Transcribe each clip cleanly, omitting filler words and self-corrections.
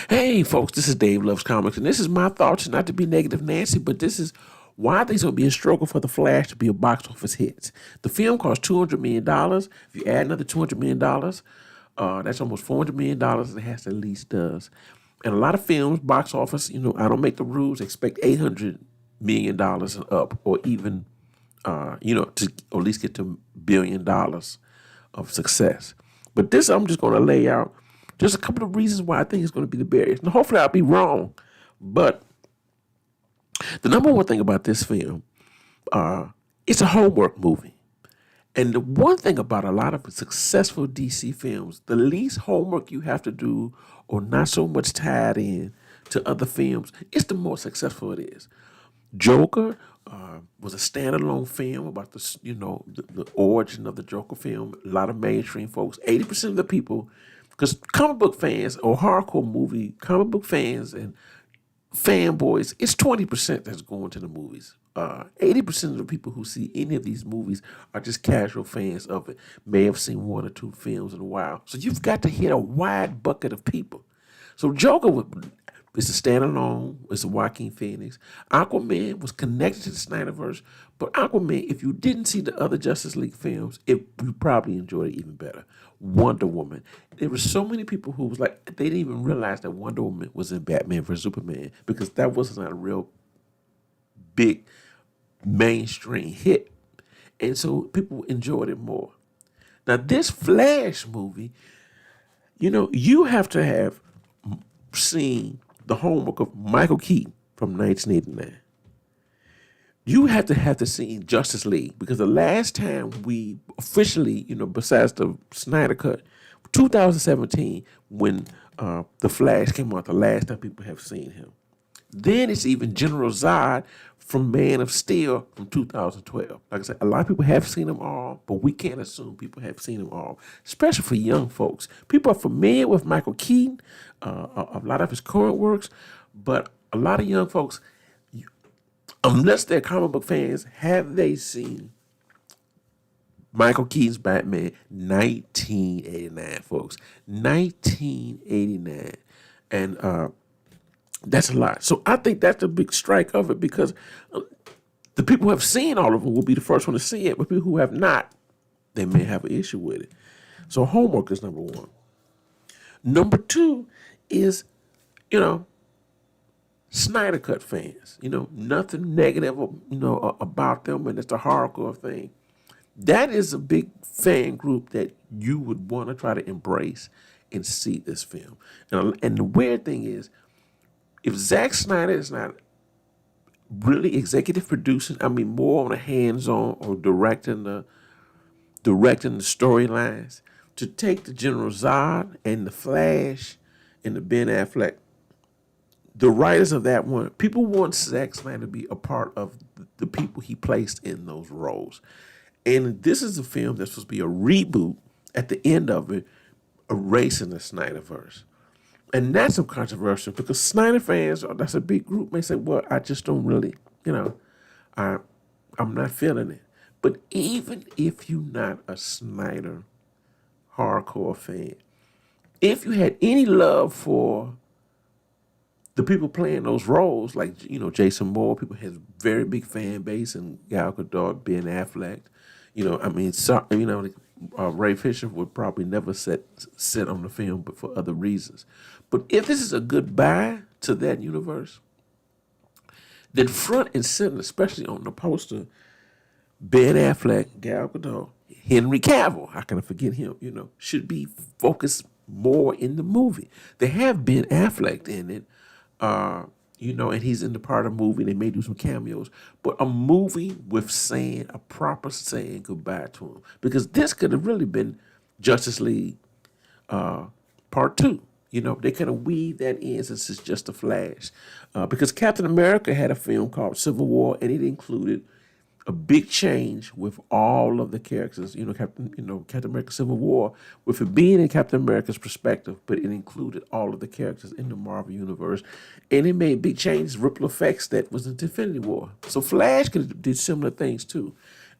Hey, folks, this is Dave Loves Comics, and this is my thoughts, not to be negative Nancy, but this is why there's going to be a struggle for The Flash to be a box office hit. The film cost $200 million. If you add another $200 million, that's almost $400 million it has to at least does. And a lot of films, box office, I don't make the rules, expect $800 million and up, or even, to at least get to $1 billion of success. But this, I'm just going to lay out just a couple of reasons why I think it's going to be the barriers. And hopefully I'll be wrong. But the number one thing about this film, it's a homework movie. And the one thing about a lot of successful DC films, the least homework you have to do or not so much tied in to other films, it's the more successful it is. Joker was a standalone film about the origin of the Joker film. A lot of mainstream folks, 80% of the people, because comic book fans or hardcore movie comic book fans and fanboys, it's 20% that's going to the movies. 80% of the people who see any of these movies are just casual fans of it, may have seen one or two films in a while. So you've got to hit a wide bucket of people. So Joker it's a standalone. It's a Joaquin Phoenix. Aquaman was connected to the Snyderverse, but Aquaman, if you didn't see the other Justice League films, you probably enjoyed it even better. Wonder Woman. There were so many people who was like, they didn't even realize that Wonder Woman was in Batman vs Superman because that was not a real big mainstream hit. And so people enjoyed it more. Now, this Flash movie, you have to have seen the homework of Michael Keaton from 1989. You have to see Justice League because the last time we officially, besides the Snyder Cut, 2017, when The Flash came out, the last time people have seen him. Then it's even General Zod from Man of Steel from 2012. Like I said, a lot of people have seen them all, but we can't assume people have seen them all, especially for young folks. People are familiar with Michael Keaton, a lot of his current works, but a lot of young folks, unless they're comic book fans, have they seen Michael Keaton's Batman 1989, folks? 1989. And that's a lot. So I think that's a big strike of it because the people who have seen all of them will be the first one to see it, but people who have not, they may have an issue with it. So homework is number one. Number two is, Snyder Cut fans. Nothing negative, about them, and it's a hardcore thing. That is a big fan group that you would want to try to embrace and see this film. And the weird thing is, if Zack Snyder is not really executive producing, more on a hands-on or directing the storylines, to take the General Zod and the Flash and the Ben Affleck, the writers of that one, people want Zack Snyder to be a part of the people he placed in those roles. And this is a film that's supposed to be a reboot at the end of it, erasing the Snyderverse. And that's some controversial because Snyder fans, that's a big group, may say, well, I just don't really, I'm not feeling it. But even if you're not a Snyder hardcore fan, if you had any love for the people playing those roles, like, Jason Moore, people has very big fan base, and Gal Gadot, Ben Affleck, Ray Fisher would probably never sit on the film, but for other reasons. But if this is a goodbye to that universe, then front and center, especially on the poster, Ben Affleck, Gal Gadot, Henry Cavill, how can I forget him, should be focused more in the movie. They have Ben Affleck in it, and he's in the part of the movie. They may do some cameos, but a movie with a proper saying goodbye to him. Because this could have really been Justice League Part 2. They could have weaved that in since it's just a Flash. Because Captain America had a film called Civil War, and it included a big change with all of the characters. Captain America Civil War, with it being in Captain America's perspective, but it included all of the characters in the Marvel Universe. And it made big changes, ripple effects that was in Infinity War. So Flash could have did similar things too.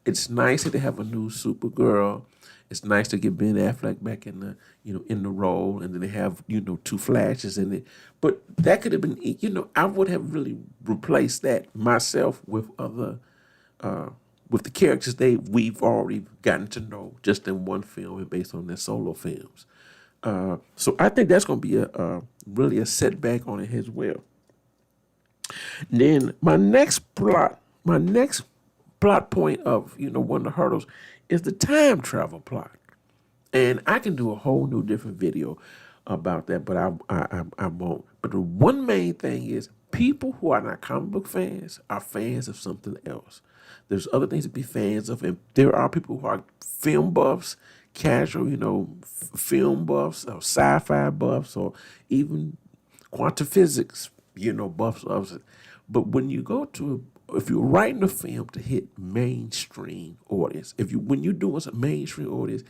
It's nice that they have a new Supergirl. It's nice to get Ben Affleck back in the in the role, and then they have two Flashes in it. But that could have been I would have really replaced that myself with other with the characters we've already gotten to know just in one film and based on their solo films. So I think that's going to be a really a setback on it as well. Then my next plot point of one of the hurdles is the time travel plot, and I can do a whole new different video about that, but I won't. But the one main thing is people who are not comic book fans are fans of something else. There's other things to be fans of, and there are people who are film buffs, casual, film buffs, or sci-fi buffs, or even quantum physics, buffs of it. But when you go to if you're writing a film to hit mainstream audience, when you're doing some mainstream audience,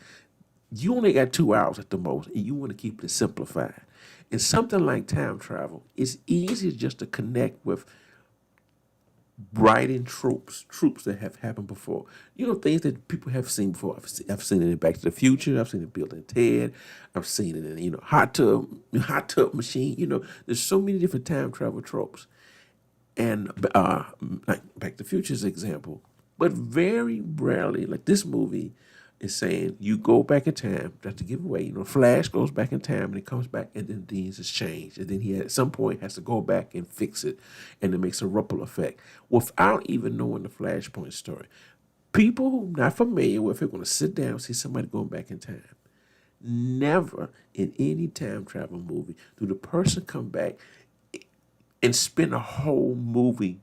you only got 2 hours at the most, and you want to keep it simplified. And something like time travel, it's easy just to connect with writing tropes that have happened before. Things that people have seen before. I've seen it in Back to the Future. I've seen it in Bill and Ted. I've seen it in Hot Tub Machine. There's so many different time travel tropes, and like Back to the Future's example. But very rarely, like this movie is saying, you go back in time. That's to give away. Flash goes back in time and he comes back, and then things has changed, and then he at some point has to go back and fix it, and it makes a ripple effect without even knowing the Flashpoint story. People who are not familiar with it are going to sit down and see somebody going back in time. Never in any time travel movie do the person come back and spend a whole movie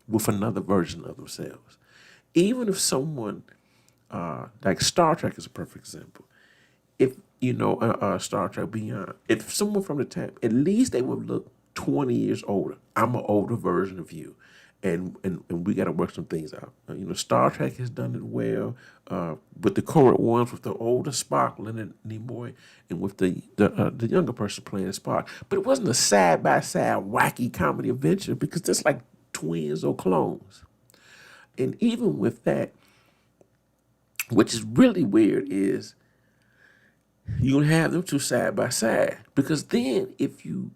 with another version of themselves. Even if someone, like Star Trek is a perfect example. If Star Trek Beyond, if someone from the time, at least they would look 20 years older. I'm an older version of you, and we got to work some things out. Star Trek has done it well with the current ones, with the older Spock, Leonard Nimoy, and with the younger person playing Spock. But it wasn't a side by side wacky comedy adventure because that's like twins or clones. And even with that, which is really weird, is you gonna have them two side by side, because then if you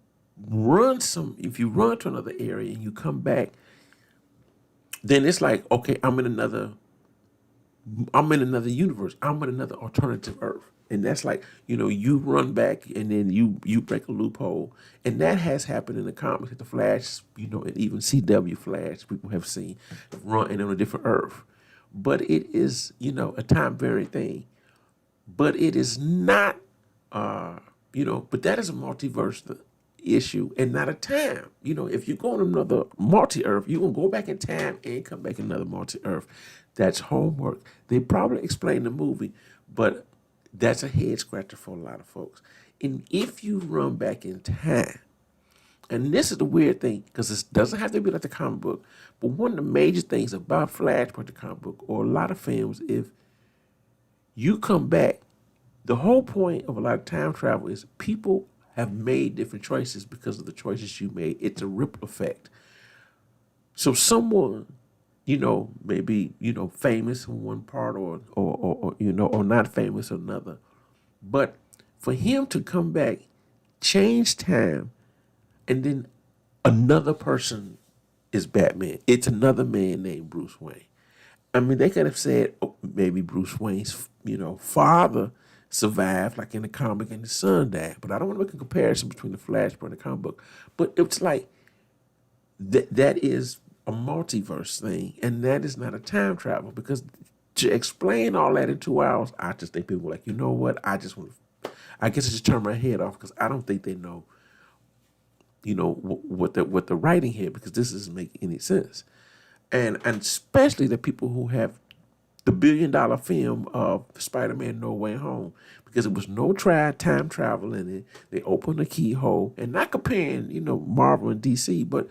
run to another area and you come back, then it's like, okay, I'm in another universe. I'm in another alternative Earth. And that's like, you run back and then you break a loophole. And that has happened in the comics. The Flash, and even CW Flash, people have seen run on a different Earth. But it is, a time varying thing. But it is not, but that is a multiverse issue and not a time. If you go on another multi-Earth, you're going to go back in time and come back another multi-Earth. That's homework. They probably explain the movie, but that's a head scratcher for a lot of folks. And if you run back in time, and this is the weird thing, because it doesn't have to be like the comic book, but one of the major things about Flashpoint, the comic book, or a lot of films, if you come back, the whole point of a lot of time travel is people have made different choices because of the choices you made. It's a ripple effect. So someone, maybe, famous in one part or not famous in another. But for him to come back, change time, and then another person is Batman. It's another man named Bruce Wayne. I mean, they could have said, oh, maybe Bruce Wayne's, father survived, like in the comic, and his son died. But I don't want to make a comparison between the Flashpoint and the comic book. But it's like that is a multiverse thing, and that is not a time travel, because to explain all that in 2 hours, I just think people are like, you know what? I guess I just turn my head off, because I don't think they know, what the writing here, because this doesn't make any sense. And especially the people who have the $1 billion film of Spider-Man No Way Home, because it was no time travel in it. They opened a keyhole, and not comparing, Marvel and DC, but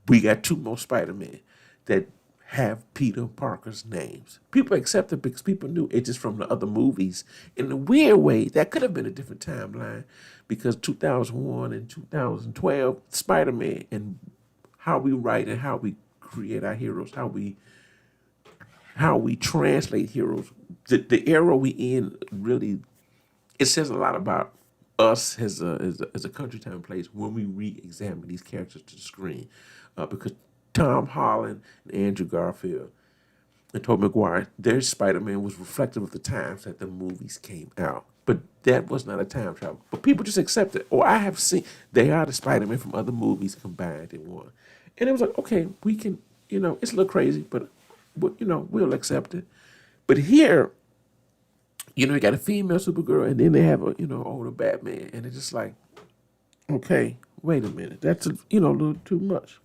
we got two more Spider-Man that have Peter Parker's names. People accept it because people knew it just from the other movies. In a weird way, that could have been a different timeline, because 2001 and 2012, Spider-Man, and how we write and how we create our heroes, how we how we translate heroes. The era we in really, it says a lot about us as a country, time, and place when we re-examine these characters to the screen, because Tom Holland and Andrew Garfield and Tobey Maguire, their Spider-Man was reflective of the times that the movies came out. But that was not a time travel. But people just accept it. Or I have seen they are the Spider-Man from other movies combined in one. And it was like, okay, we can, it's a little crazy, but we'll accept it. But here, you got a female Supergirl, and then they have a, older Batman, and it's just like, okay, wait a minute, that's a little too much.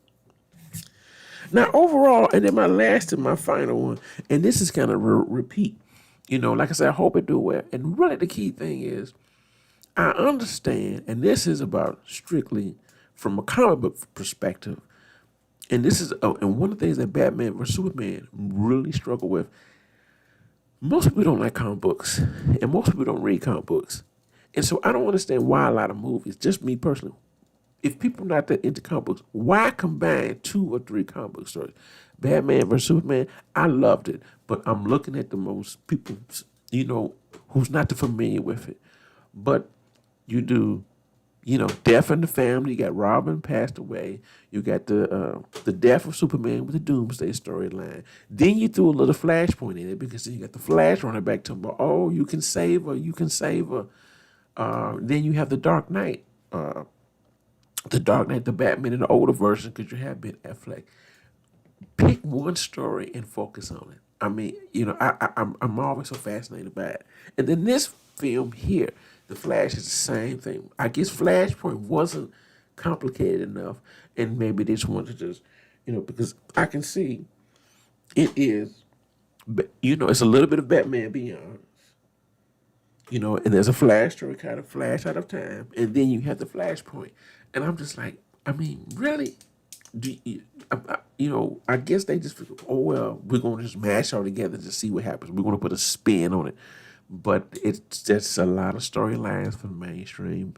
Now, overall, and then my last and my final one, and this is kind of repeat. Like I said, I hope it do well. And really, the key thing is, I understand, and this is about strictly from a comic book perspective. And this is, and one of the things that Batman vs Superman really struggle with. Most people don't like comic books, and most people don't read comic books, and so I don't understand why a lot of movies. Just me personally, if people not that into comic books, why combine 2 or 3 comic book stories? Batman vs Superman, I loved it, but I'm looking at the most people, who's not too familiar with it. But you do, Death in the Family. You got Robin passed away. You got the death of Superman with the Doomsday storyline. Then you threw a little Flashpoint in it because then you got the Flash running back to him. Oh, you can save her. You can save her. Then you have the Dark Knight. The Batman in the older version, because you have Ben Affleck. Pick one story and focus on it. I mean, I'm always so fascinated by it. And then this film here, The Flash, is the same thing. I guess Flashpoint wasn't complicated enough, and maybe they just wanted to just, because I can see it is, it's a little bit of Batman Beyond, and there's a Flash story, kind of flash out of time, and then you have the Flashpoint. And I'm just like, I mean, really? I guess they just figure, oh, well, we're going to just mash all together to see what happens. We're going to put a spin on it. But it's just a lot of storylines for mainstream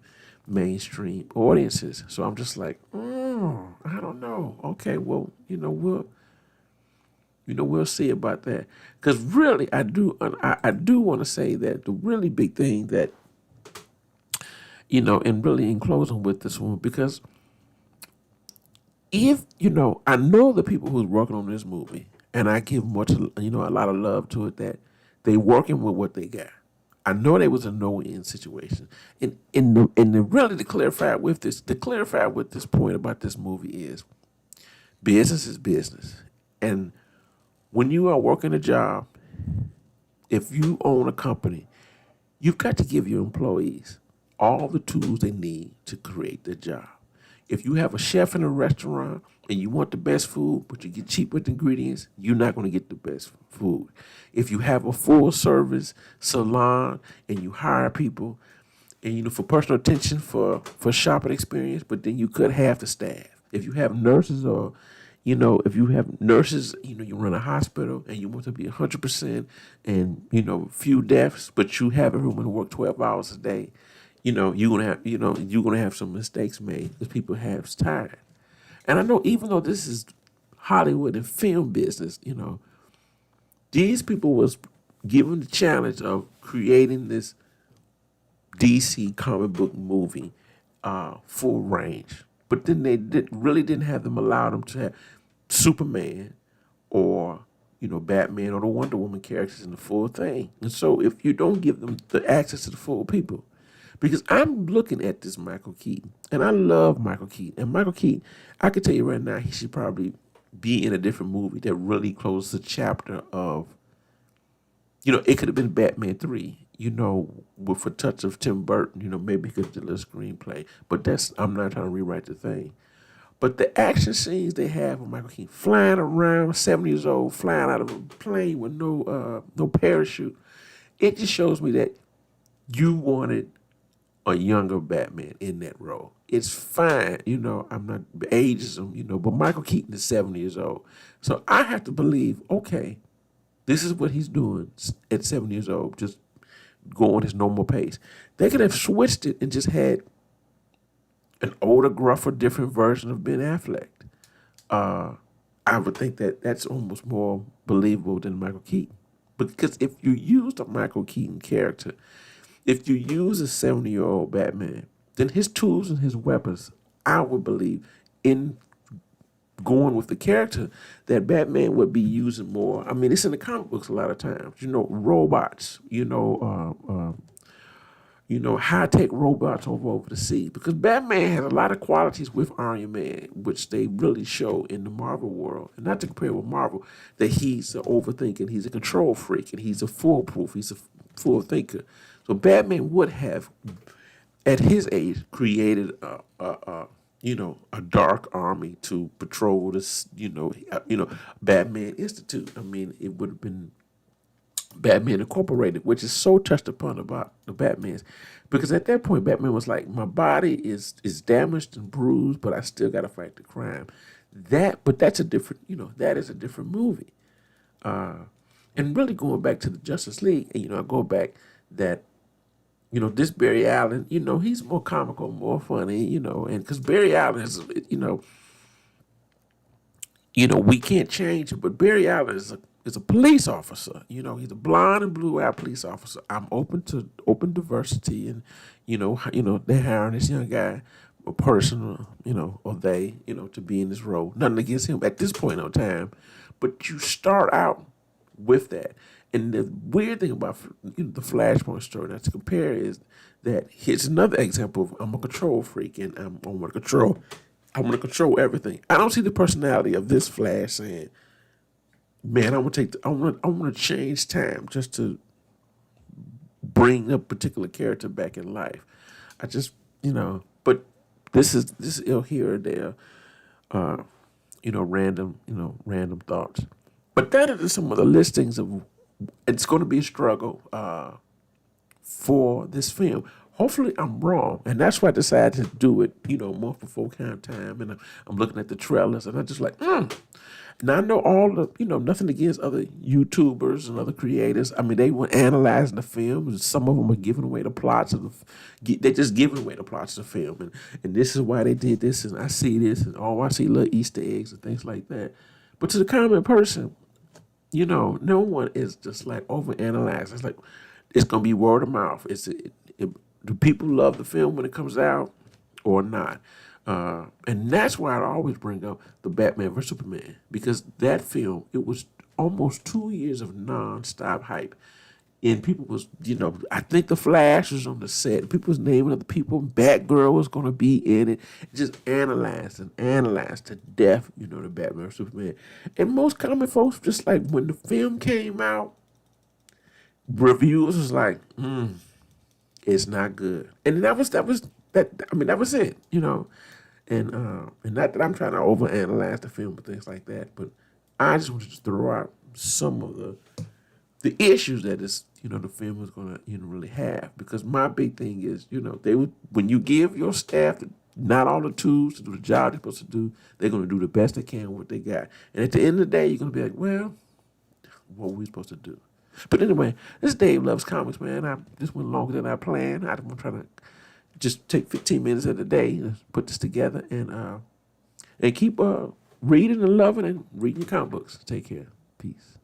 audiences. So I'm just like, I don't know. Okay, well, we'll see about that. Because really, I do want to say that the really big thing that, and really in closing with this one, because if, I know the people who's working on this movie, and I give a lot of love to it, that they working with what they got. I know there was a no-win situation. And really to clarify with this point about this movie is business is business. And when you are working a job, if you own a company, you've got to give your employees all the tools they need to create their job. If you have a chef in a restaurant and you want the best food, but you get cheap with ingredients, you're not going to get the best food. If you have a full service salon and you hire people and, for personal attention, for shopping experience, but then you cut half the staff. If you have nurses or, if you have nurses, you run a hospital and you want to be 100% and, few deaths, but you have everyone work 12 hours a day, you're gonna have some mistakes made because people have time. And I know even though this is Hollywood and film business, these people was given the challenge of creating this DC comic book movie, full range. But then they really didn't have them allow them to have Superman or Batman or the Wonder Woman characters in the full thing. And so if you don't give them the access to the full people, because I'm looking at this Michael Keaton, and I love Michael Keaton. And Michael Keaton, I can tell you right now, he should probably be in a different movie that really closes the chapter of, it could have been Batman 3, with a touch of Tim Burton, maybe he could have done a screenplay. But I'm not trying to rewrite the thing. But the action scenes they have with Michael Keaton, flying around, 7 years old, flying out of a plane with no parachute, it just shows me that you wanted a younger Batman in that role. It's fine, I'm not ageism, but Michael Keaton is 7 years old. So I have to believe, okay, this is what he's doing at 7 years old, just going his normal pace. They could have switched it and just had an older, gruffer, different version of Ben Affleck. I I would think that that's almost more believable than Michael Keaton. Because if you use the Michael Keaton character, if you use a 70-year-old Batman, then his tools and his weapons, I would believe, in going with the character, that Batman would be using more. I mean, it's in the comic books a lot of times. Robots. High-tech robots over the sea. Because Batman has a lot of qualities with Iron Man, which they really show in the Marvel world. And not to compare with Marvel, that he's an overthinking, he's a control freak, and he's a foolproof, he's a full thinker. So Batman would have, at his age, created a dark army to patrol this, Batman Institute. I mean, it would have been Batman Incorporated, which is so touched upon about the Batmans, because at that point Batman was like, my body is damaged and bruised, but I still got to fight the crime. That's a different, that is a different movie. And really going back to the Justice League, I go back that, this Barry Allen, he's more comical, more funny, and because Barry Allen is, we can't change it, but Barry Allen is a police officer. He's a blonde and blue-eyed police officer. I'm open to open diversity, and they're hiring this young guy, a person, or they, to be in this role. Nothing against him at this point in time, but you start out with that. And the weird thing about the Flashpoint story, not to compare, is that here's another example of I'm a control freak and I want to control everything. I don't see the personality of this Flash saying, man, I want to change time just to bring a particular character back in life. I just, but this is here or there, random thoughts. But that is some of the listings of. It's going to be a struggle for this film. Hopefully, I'm wrong, and that's why I decided to do it. Month before count time, and I'm looking at the trailers, and I'm just like, Now I know all the, nothing against other YouTubers and other creators. I mean, they were analyzing the film, and some of them are giving away the plots of they're just giving away the plots of the film, and this is why they did this, and I see this, and I see little Easter eggs and things like that. But to the common person, no one is just like overanalyzing. It's like it's gonna be word of mouth. Do people love the film when it comes out or not? And that's why I always bring up the Batman vs Superman, because that film, it was almost 2 years of nonstop hype. And people was, I think the Flash was on the set. People was naming other people. Batgirl was going to be in it. Just analyzed to death, the Batman vs Superman. And most common folks, just like when the film came out, reviewers was like, it's not good. And that was it, And not that I'm trying to overanalyze the film and things like that, but I just wanted to throw out some of the issues that the film was gonna really have, because my big thing is when you give your staff not all the tools to do the job they're supposed to do, they're gonna do the best they can with what they got, and at the end of the day you're gonna be like, well, what were we supposed to do? But anyway, this is Dave Loves Comics, man. This went longer than I planned. I'm trying to just take 15 minutes of the day to put this together, and keep reading and loving and reading your comic books. Take care. Peace.